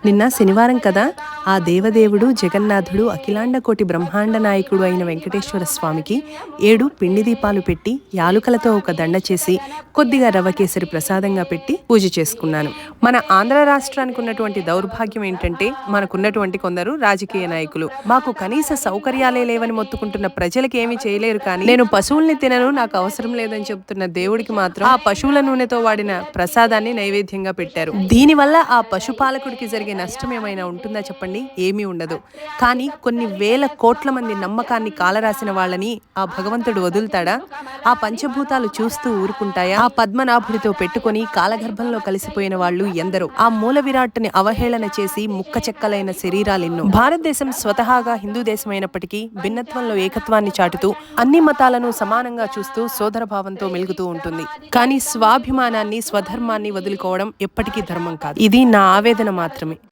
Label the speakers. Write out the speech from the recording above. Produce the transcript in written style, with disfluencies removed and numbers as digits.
Speaker 1: నిన్న శనివారం కదా. ఆ దేవదేవుడు జగన్నాథుడు అఖిలాండ కోటి బ్రహ్మాండ నాయకుడు అయిన వెంకటేశ్వర స్వామికి 7 పిండి దీపాలు పెట్టి యాలుకలతో ఒక దండ చేసి కొద్దిగా రవ్వ కేసరి ప్రసాదంగా పెట్టి పూజ చేసుకున్నాను. మన ఆంధ్ర రాష్ట్రానికి ఉన్నటువంటి దౌర్భాగ్యం ఏంటంటే మనకున్నటువంటి కొందరు రాజకీయ నాయకులు మాకు కనీస సౌకర్యాలే లేవని మొత్తుకుంటున్న ప్రజలకు ఏమీ చేయలేరు, కానీ నేను పశువుల్ని తినను, నాకు అవసరం లేదని చెబుతున్న దేవుడికి మాత్రం ఆ పశువుల నూనెతో వాడిన ప్రసాదాన్ని నైవేద్యంగా పెట్టారు. దీనివల్ల ఆ పశుపాలకుడికి జరిగే నష్టం ఏమైనా ఉంటుందా చెప్పండి? ఏమీ ఉండదు. కానీ కొన్ని వేల కోట్ల మంది నమ్మకాన్ని కాలరాసిన వాళ్ళని ఆ భగవంతుడు వదులుతాడా? ఆ పంచభూతాలు చూస్తూ ఊరుకుంటాయా? ఆ పద్మనాభుడితో పెట్టుకొని కాలగర్భంలో కలిసిపోయిన వాళ్ళు ఎందరో. ఆ మూల విరాట్టుని అవహేళన చేసి ముక్క చెక్కలైన శరీరాలెన్నో. భారతదేశం స్వతహాగా హిందూ దేశమైనప్పటికీ భిన్నత్వంలో ఏకత్వాన్ని చాటుతూ అన్ని మతాలను సమానంగా చూస్తూ సోదర భావంతో మెలుగుతూ ఉంటుంది. కానీ స్వాభిమానాన్ని, స్వధర్మాన్ని వదులుకోవడం ఎప్పటికీ ధర్మం కాదు. ఇది నా ఆవేదన మాత్రమే.